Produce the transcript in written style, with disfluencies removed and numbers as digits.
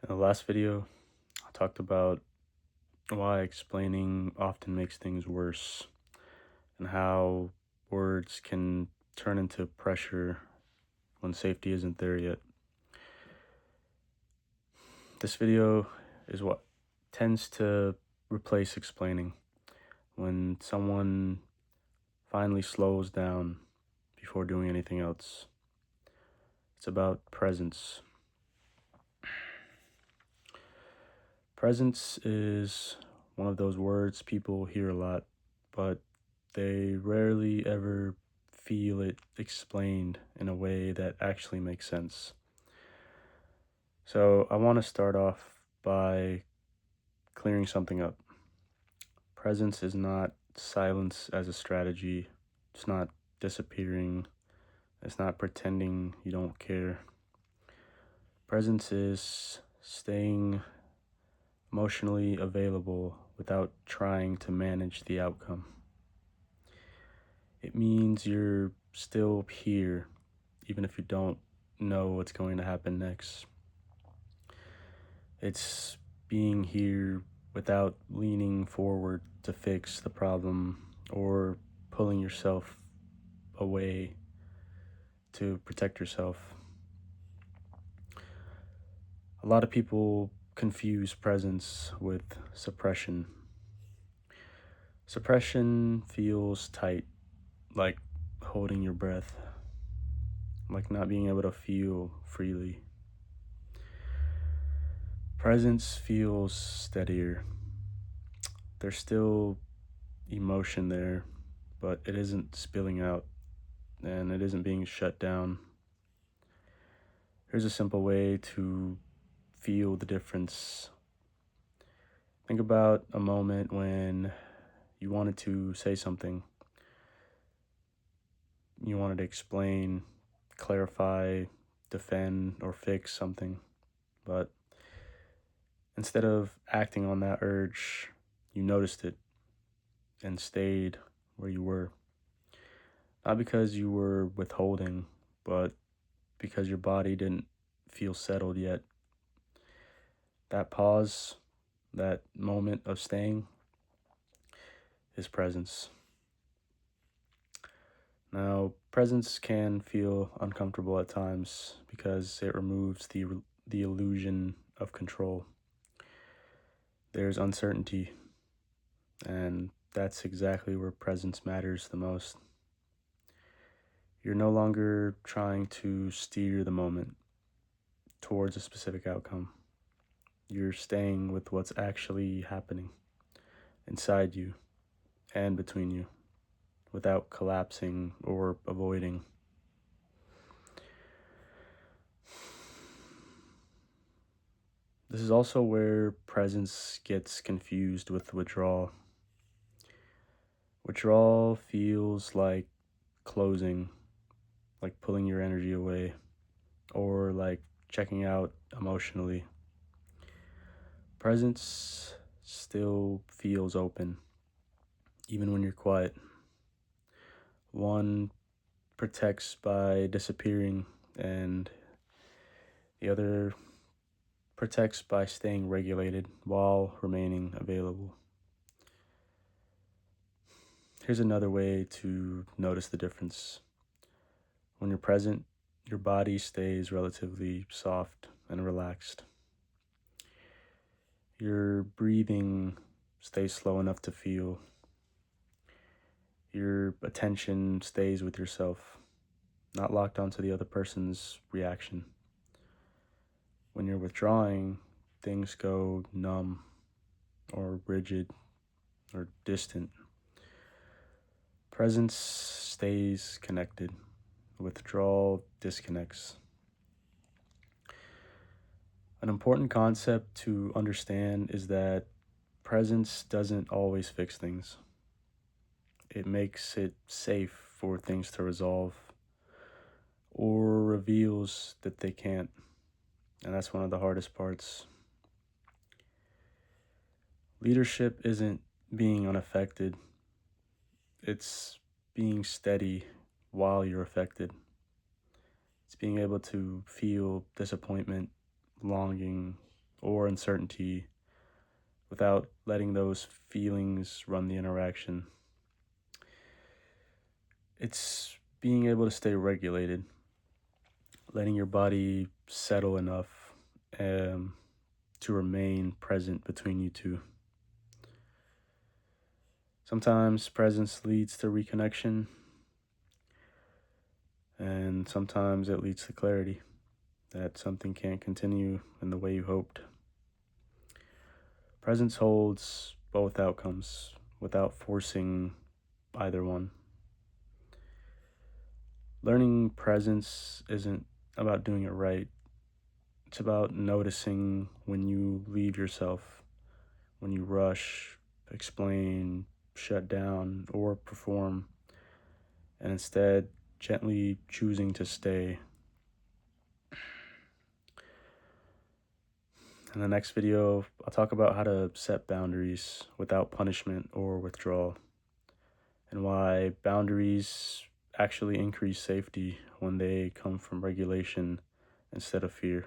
In the last video, I talked about why explaining often makes things worse and how words can turn into pressure when safety isn't there yet. This video is what tends to replace explaining when someone finally slows down before doing anything else. It's about presence. Presence is one of those words people hear a lot, but they rarely ever feel it explained in a way that actually makes sense. So I want to start off by clearing something up. Presence is not silence as a strategy. It's not disappearing. It's not pretending you don't care. Presence is staying emotionally available without trying to manage the outcome. It means you're still here, even if you don't know what's going to happen next. It's being here without leaning forward to fix the problem or pulling yourself away to protect yourself. A lot of people confuse presence with suppression. Suppression feels tight, like holding your breath, like not being able to feel freely. Presence feels steadier. There's still emotion there, but it isn't spilling out and it isn't being shut down. Here's a simple way to feel the difference. Think about a moment when you wanted to say something, you wanted to explain, clarify, defend, or fix something, but instead of acting on that urge, you noticed it and stayed where you were. Not because you were withholding, but because your body didn't feel settled yet. That pause, that moment of staying, is presence. Now, presence can feel uncomfortable at times because it removes the illusion of control. There's uncertainty, and that's exactly where presence matters the most. You're no longer trying to steer the moment towards a specific outcome. You're staying with what's actually happening inside you and between you without collapsing or avoiding. This is also where presence gets confused with withdrawal. Withdrawal feels like closing, like pulling your energy away, or like checking out emotionally. Presence still feels open, even when you're quiet. One protects by disappearing, and the other protects by staying regulated while remaining available. Here's another way to notice the difference. When you're present, your body stays relatively soft and relaxed. Your breathing stays slow enough to feel. Your attention stays with yourself, not locked onto the other person's reaction. When you're withdrawing, things go numb or rigid or distant. Presence stays connected. Withdrawal disconnects. An important concept to understand is that presence doesn't always fix things. It makes it safe for things to resolve or reveals that they can't. And that's one of the hardest parts. Leadership isn't being unaffected, it's being steady while you're affected. It's being able to feel disappointment, longing, or uncertainty without letting those feelings run the interaction. It's being able to stay regulated, letting your body settle enough to remain present between you two. Sometimes presence leads to reconnection, and sometimes it leads to clarity that something can't continue in the way you hoped. Presence holds both outcomes without forcing either one. Learning presence isn't about doing it right. It's about noticing when you leave yourself, when you rush, explain, shut down, or perform, and instead gently choosing to stay. In the next video, I'll talk about how to set boundaries without punishment or withdrawal, and why boundaries actually increase safety when they come from regulation instead of fear.